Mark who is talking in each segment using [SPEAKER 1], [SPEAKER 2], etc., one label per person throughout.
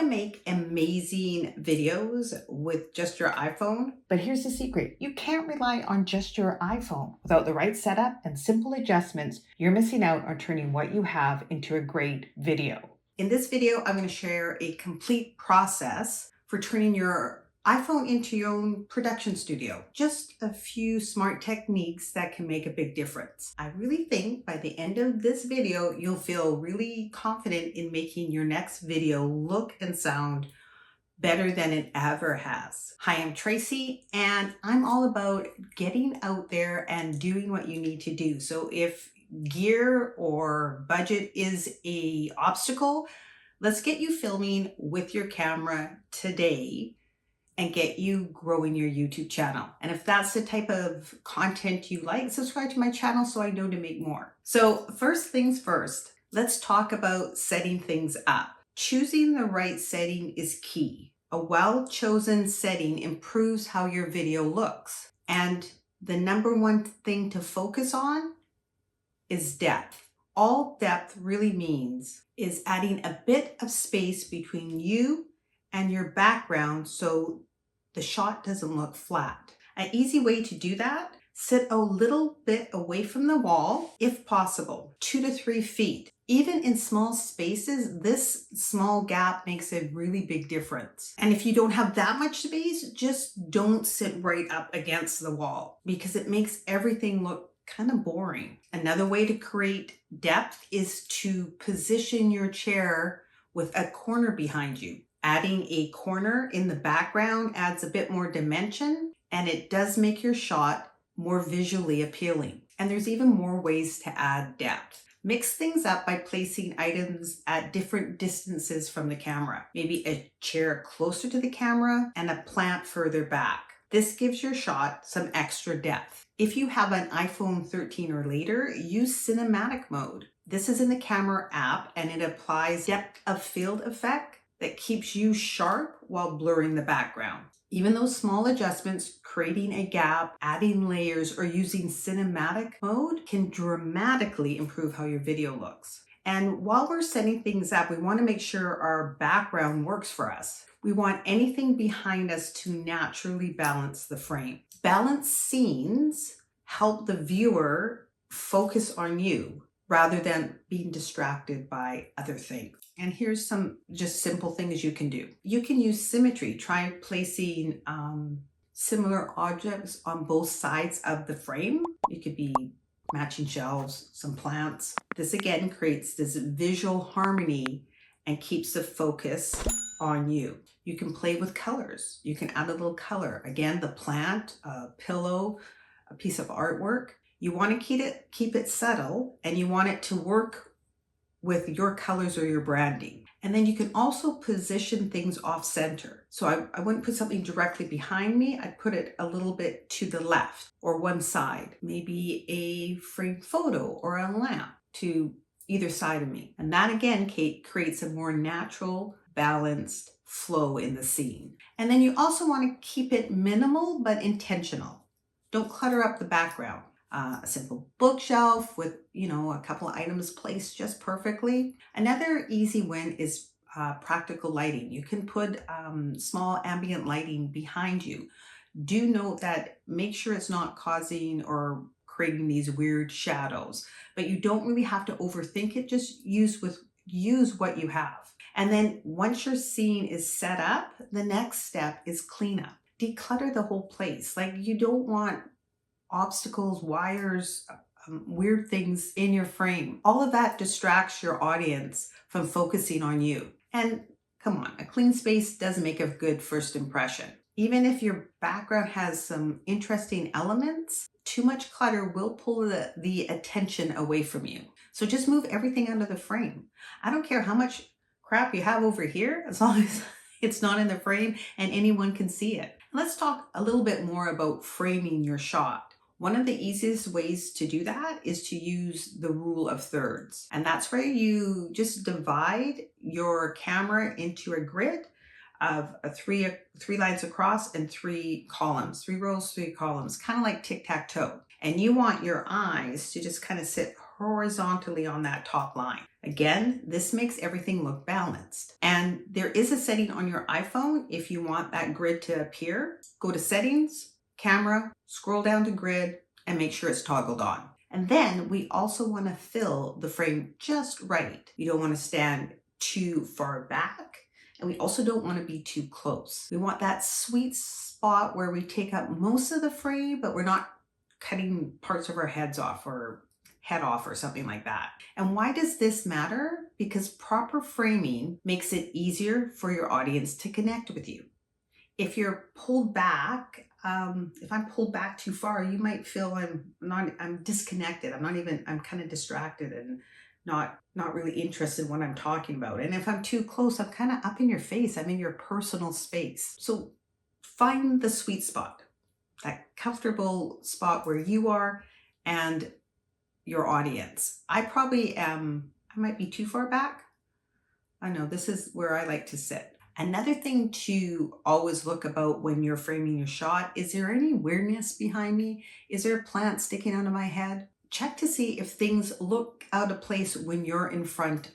[SPEAKER 1] to make amazing videos with just your iPhone?
[SPEAKER 2] But here's the secret. You can't rely on just your iPhone. Without the right setup and simple adjustments, you're missing out on turning what you have into a great video.
[SPEAKER 1] In this video, I'm going to share a complete process for turning your iPhone into your own production studio. Just a few smart techniques that can make a big difference. I really think by the end of this video, you'll feel really confident in making your next video look and sound better than it ever has. Hi, I'm Tracy, and I'm all about getting out there and doing what you need to do. So if gear or budget is an obstacle, let's get you filming with your camera today and get you growing your YouTube channel. And if that's the type of content you like, subscribe to my channel so I know to make more. So first things first, let's talk about setting things up. Choosing the right setting is key. A well-chosen setting improves how your video looks. And the number one thing to focus on is depth. All depth really means is adding a bit of space between you and your background so the shot doesn't look flat. An easy way to do that, sit a little bit away from the wall, if possible, 2 to 3 feet. Even in small spaces, this small gap makes a really big difference. And if you don't have that much space, just don't sit right up against the wall because it makes everything look kind of boring. Another way to create depth is to position your chair with a corner behind you. Adding a corner in the background adds a bit more dimension, and it does make your shot more visually appealing. And there's even more ways to add depth. Mix things up by placing items at different distances from the camera. Maybe a chair closer to the camera and a plant further back. This gives your shot some extra depth. If you have an iPhone 13 or later, use cinematic mode. This is in the camera app and it applies depth of field effect that keeps you sharp while blurring the background. Even those small adjustments, creating a gap, adding layers, or using cinematic mode can dramatically improve how your video looks. And while we're setting things up, we want to make sure our background works for us. We want anything behind us to naturally balance the frame. Balanced scenes help the viewer focus on you rather than being distracted by other things. And here's some just simple things you can do. You can use symmetry. Try placing similar objects on both sides of the frame. It could be matching shelves, some plants. This again creates this visual harmony and keeps the focus on you. You can play with colors. You can add a little color. Again, the plant, a pillow, a piece of artwork. You want to keep it subtle, and you want it to work with your colors or your branding. And then you can also position things off center. So I wouldn't put something directly behind me. I'd put it a little bit to the left or one side, maybe a framed photo or a lamp to either side of me. And that again, creates a more natural, balanced flow in the scene. And then you also want to keep it minimal but intentional. Don't clutter up the background. A simple bookshelf with, a couple of items placed just perfectly. Another easy win is practical lighting. You can put small ambient lighting behind you. Do note that make sure it's not causing or creating these weird shadows, but you don't really have to overthink it. Just use what you have. And then once your scene is set up, the next step is cleanup. Declutter the whole place. Like, you don't want obstacles, wires, weird things in your frame. All of that distracts your audience from focusing on you. And come on, a clean space does make a good first impression. Even if your background has some interesting elements, too much clutter will pull the attention away from you. So just move everything out of the frame. I don't care how much crap you have over here, as long as it's not in the frame and anyone can see it. Let's talk a little bit more about framing your shot. One of the easiest ways to do that is to use the rule of thirds. And that's where you just divide your camera into a grid of three lines across and 3 columns, 3 rows, 3 columns, kind of like tic-tac-toe. And you want your eyes to just kind of sit horizontally on that top line. Again, this makes everything look balanced. And there is a setting on your iPhone if you want that grid to appear. Go to Settings, Camera, scroll down to Grid, and make sure it's toggled on. And then we also want to fill the frame just right. You don't want to stand too far back, and we also don't want to be too close. We want that sweet spot where we take up most of the frame, but we're not cutting parts of our head off or something like that. And why does this matter? Because proper framing makes it easier for your audience to connect with you. If you're pulled back, if I'm pulled back too far, you might feel I'm disconnected. I'm kind of distracted and not really interested in what I'm talking about. And if I'm too close, I'm kind of up in your face. I'm in your personal space. So find the sweet spot, that comfortable spot where you are and your audience. I might be too far back. I know this is where I like to sit. Another thing to always look about when you're framing your shot, is there any weirdness behind me? Is there a plant sticking out of my head? Check to see if things look out of place when you're in front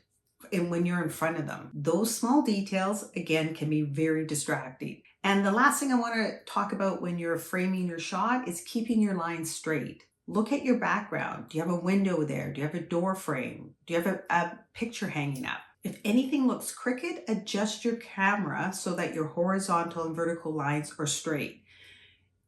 [SPEAKER 1] of them. Those small details, again, can be very distracting. And the last thing I want to talk about when you're framing your shot is keeping your lines straight. Look at your background. Do you have a window there? Do you have a door frame? Do you have a picture hanging up? If anything looks crooked, adjust your camera so that your horizontal and vertical lines are straight.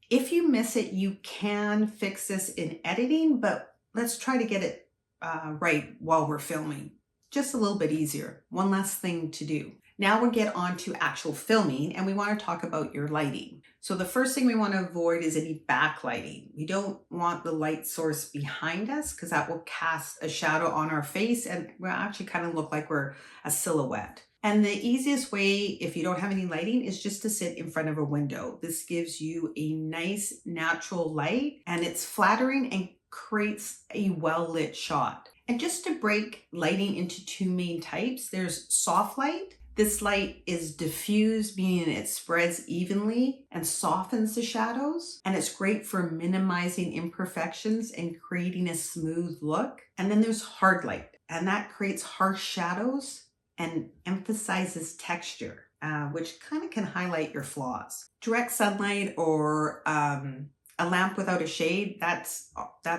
[SPEAKER 1] If you miss it, you can fix this in editing, but let's try to get it right while we're filming. Just a little bit easier. One last thing to do. Now we'll get on to actual filming, and we want to talk about your lighting. So the first thing we want to avoid is any backlighting. We don't want the light source behind us because that will cast a shadow on our face and we'll actually kind of look like we're a silhouette. And the easiest way, if you don't have any lighting, is just to sit in front of a window. This gives you a nice natural light, and it's flattering and creates a well-lit shot. And just to break lighting into two main types, there's soft light. This light is diffused, meaning it spreads evenly and softens the shadows. And it's great for minimizing imperfections and creating a smooth look. And then there's hard light, and that creates harsh shadows and emphasizes texture, which kind of can highlight your flaws. Direct sunlight or a lamp without a shade, that's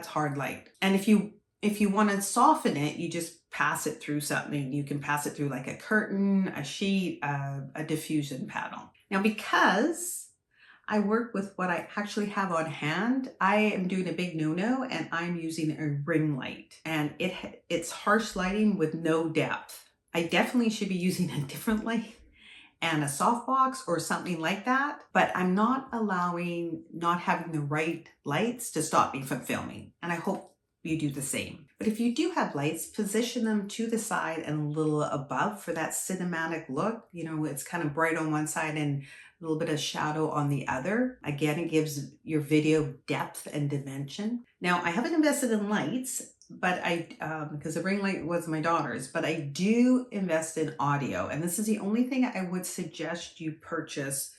[SPEAKER 1] hard light. And if you want to soften it, you just pass it through something. You can pass it through like a curtain, a sheet, a diffusion panel. Now, because I work with what I actually have on hand, I am doing a big no-no, and I'm using a ring light. And it's harsh lighting with no depth. I definitely should be using a different light and a softbox or something like that, but I'm not allowing not having the right lights to stop me from filming. And I hope you do the same. But if you do have lights, position them to the side and a little above for that cinematic look. You know, it's kind of bright on one side and a little bit of shadow on the other. Again, it gives your video depth and dimension. Now, I haven't invested in lights, but because the ring light was my daughter's, but I do invest in audio. And this is the only thing I would suggest you purchase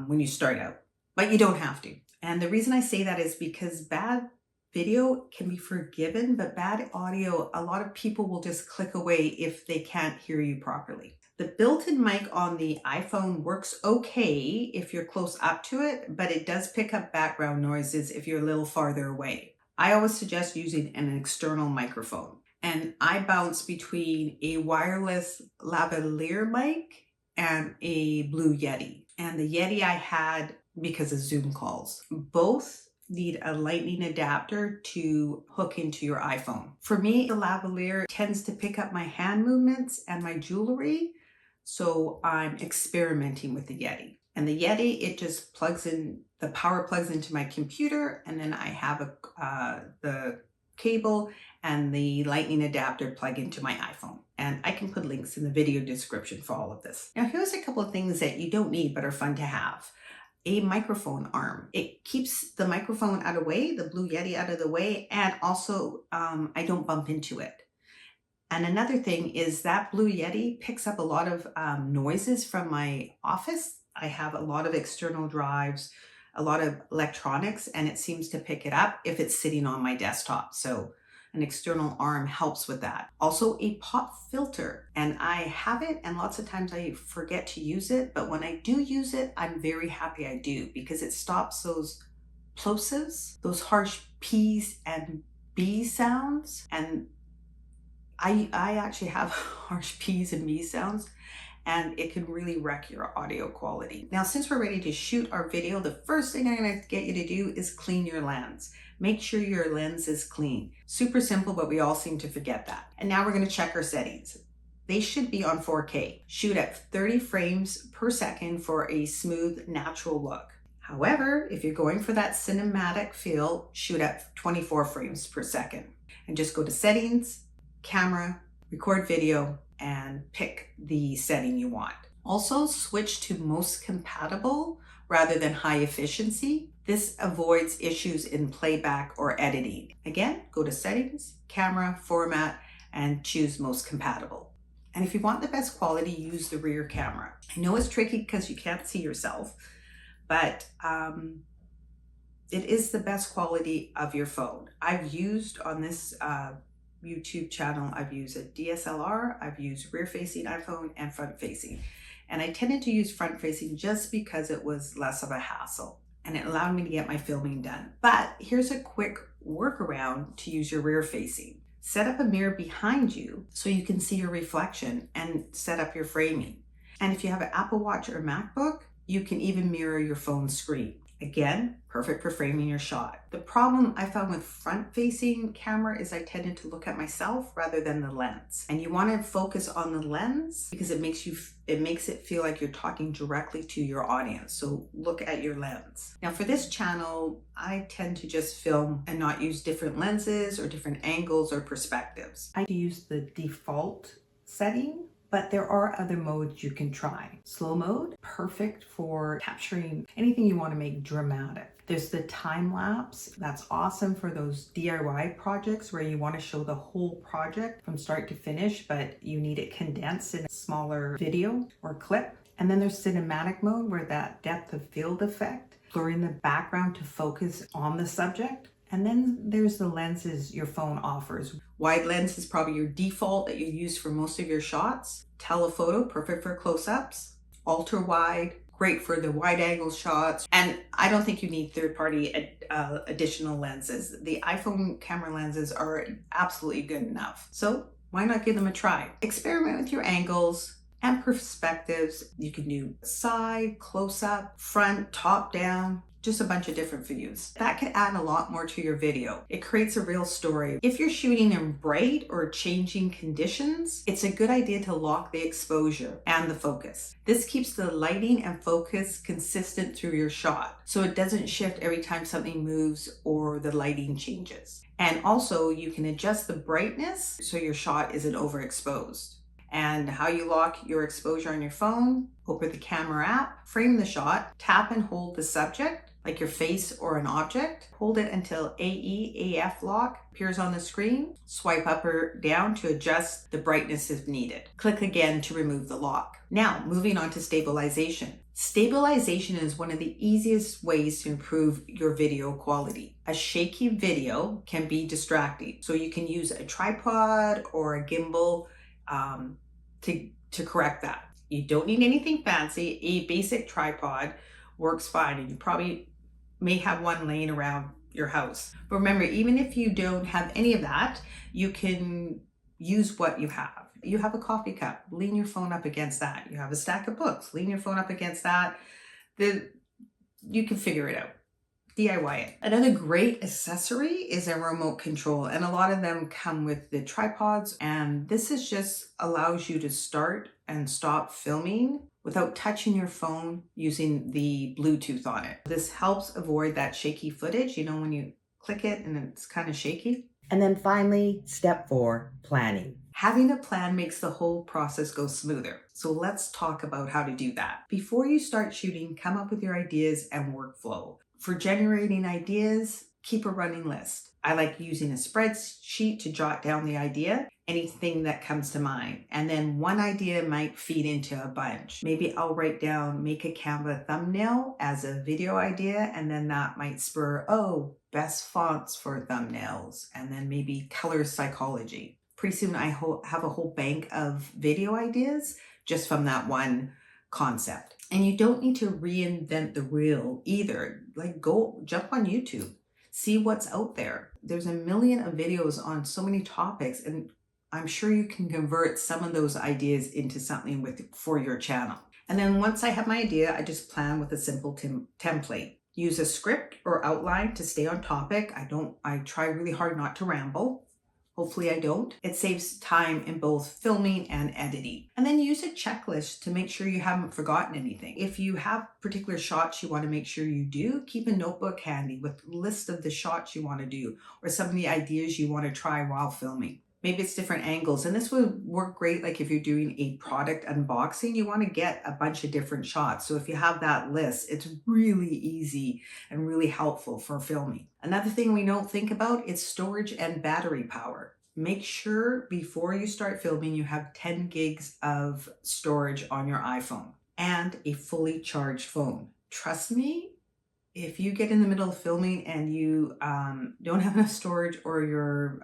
[SPEAKER 1] when you start out, but you don't have to. And the reason I say that is because bad video can be forgiven, but bad audio, a lot of people will just click away if they can't hear you properly. The built-in mic on the iPhone works okay if you're close up to it, but it does pick up background noises if you're a little farther away. I always suggest using an external microphone. And I bounce between a wireless lavalier mic and a Blue Yeti. And the Yeti I had because of Zoom calls. Both need a lightning adapter to hook into your iPhone. For me, the lavalier tends to pick up my hand movements and my jewelry, so I'm experimenting with the Yeti. And the Yeti, it just plugs in, the power plugs into my computer, and then I have the cable and the lightning adapter plug into my iPhone. And I can put links in the video description for all of this. Now, here's a couple of things that you don't need but are fun to have. A microphone arm. It keeps the microphone out of the way, the Blue Yeti out of the way, and also I don't bump into it. And another thing is that Blue Yeti picks up a lot of noises from my office. I have a lot of external drives, a lot of electronics, and it seems to pick it up if it's sitting on my desktop. So an external arm helps with that. Also a pop filter, and I have it and lots of times I forget to use it, but when I do use it, I'm very happy I do because it stops those plosives, those harsh P's and B sounds. And I actually have harsh P's and B sounds, and it can really wreck your audio quality. Now, since we're ready to shoot our video, the first thing I'm gonna get you to do is clean your lens. Make sure your lens is clean. Super simple, but we all seem to forget that. And now we're gonna check our settings. They should be on 4K. Shoot at 30 frames per second for a smooth, natural look. However, if you're going for that cinematic feel, shoot at 24 frames per second. And just go to settings, camera, record video, and pick the setting you want. Also, switch to most compatible rather than high efficiency. This avoids issues in playback or editing. Again, go to settings, camera, format, and choose most compatible. And if you want the best quality, use the rear camera. I know it's tricky because you can't see yourself, but it is the best quality of your phone. I've used on this YouTube channel, I've used a DSLR, I've used rear-facing iPhone and front-facing. And I tended to use front-facing just because it was less of a hassle and it allowed me to get my filming done. But here's a quick workaround to use your rear-facing. Set up a mirror behind you so you can see your reflection and set up your framing. And if you have an Apple Watch or MacBook, you can even mirror your phone screen. Again, perfect for framing your shot. The problem I found with front-facing camera is I tended to look at myself rather than the lens. And you want to focus on the lens because it makes it feel like you're talking directly to your audience. So look at your lens. Now for this channel, I tend to just film and not use different lenses or different angles or perspectives. I use the default setting, but there are other modes you can try. Slow mode, perfect for capturing anything you want to make dramatic. There's the time lapse. That's awesome for those DIY projects where you want to show the whole project from start to finish, but you need it condensed in a smaller video or clip. And then there's cinematic mode where that depth of field effect, blurring the background to focus on the subject. And then there's the lenses your phone offers. Wide lens is probably your default that you use for most of your shots. Telephoto, perfect for close-ups. Ultra wide, great for the wide angle shots. And I don't think you need third-party additional lenses. The iPhone camera lenses are absolutely good enough. So why not give them a try? Experiment with your angles and perspectives. You can do side, close-up, front, top down. Just a bunch of different views. That could add a lot more to your video. It creates a real story. If you're shooting in bright or changing conditions, it's a good idea to lock the exposure and the focus. This keeps the lighting and focus consistent through your shot, so it doesn't shift every time something moves or the lighting changes. And also you can adjust the brightness so your shot isn't overexposed. And how you lock your exposure on your phone: open the camera app, frame the shot, tap and hold the subject, like your face or an object. Hold it until AE/AF lock appears on the screen. Swipe up or down to adjust the brightness if needed. Click again to remove the lock. Now, moving on to stabilization. Stabilization is one of the easiest ways to improve your video quality. A shaky video can be distracting, so you can use a tripod or a gimbal to correct that. You don't need anything fancy. A basic tripod works fine, and you probably may have one laying around your house. But remember, even if you don't have any of that, you can use what you have. You have a coffee cup, lean your phone up against that. You have a stack of books, lean your phone up against that. You can figure it out. DIY it. Another great accessory is a remote control, and a lot of them come with the tripods, and this is just allows you to start and stop filming without touching your phone using the Bluetooth on it. This helps avoid that shaky footage, you know, when you click it and it's kind of shaky.
[SPEAKER 2] And then finally, step 4, planning.
[SPEAKER 1] Having a plan makes the whole process go smoother. So let's talk about how to do that. Before you start shooting, come up with your ideas and workflow. For generating ideas, keep a running list. I like using a spreadsheet to jot down the idea, anything that comes to mind. And then one idea might feed into a bunch. Maybe I'll write down, make a Canva thumbnail as a video idea, and then that might spur, oh, best fonts for thumbnails, and then maybe color psychology. Pretty soon I have a whole bank of video ideas just from that one concept. And you don't need to reinvent the wheel either. Like, go jump on YouTube. See what's out there. There's a million of videos on so many topics, and I'm sure you can convert some of those ideas into something for your channel. And then once I have my idea, I just plan with a simple template. Use a script or outline to stay on topic. I try really hard not to ramble. Hopefully I don't. It saves time in both filming and editing. And then use a checklist to make sure you haven't forgotten anything. If you have particular shots you want to make sure you do, keep a notebook handy with a list of the shots you want to do or some of the ideas you want to try while filming. Maybe it's different angles, and this would work great like if you're doing a product unboxing, you want to get a bunch of different shots. So if you have that list, it's really easy and really helpful for filming. Another thing we don't think about is storage and battery power. Make sure before you start filming, you have 10 gigs of storage on your iPhone and a fully charged phone. Trust me, if you get in the middle of filming and you don't have enough storage or your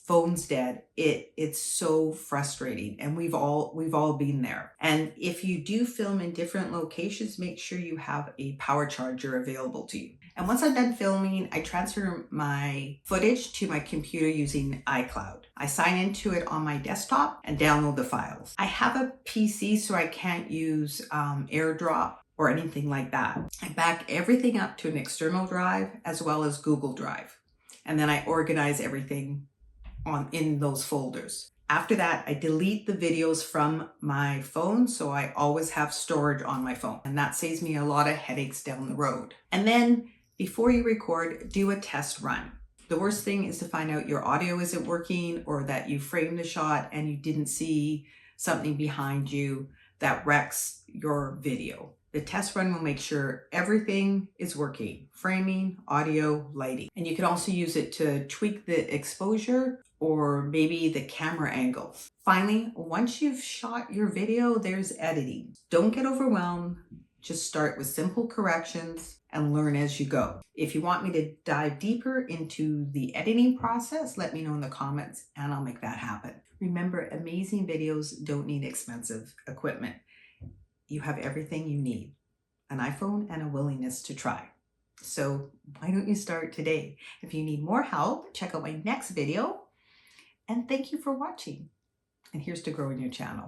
[SPEAKER 1] phone's dead, it's so frustrating, and we've all been there. And if you do film in different locations, make sure you have a power charger available to you. And once I'm done filming, I transfer my footage to my computer using iCloud. I sign into it on my desktop and download the files. I have a PC, so I can't use AirDrop or anything like that. I back everything up to an external drive as well as Google Drive. And then I organize everything in those folders. After that, I delete the videos from my phone, so I always have storage on my phone, and that saves me a lot of headaches down the road. And then before you record, do a test run. The worst thing is to find out your audio isn't working, or that you framed the shot and you didn't see something behind you that wrecks your video. The test run will make sure everything is working: framing, audio, lighting. And you can also use it to tweak the exposure or maybe the camera angle. Finally, once you've shot your video, there's editing. Don't get overwhelmed. Just start with simple corrections and learn as you go. If you want me to dive deeper into the editing process, let me know in the comments and I'll make that happen. Remember, amazing videos don't need expensive equipment. You have everything you need: an iPhone and a willingness to try. So why don't you start today? If you need more help, check out my next video. And thank you for watching. And here's to growing your channel.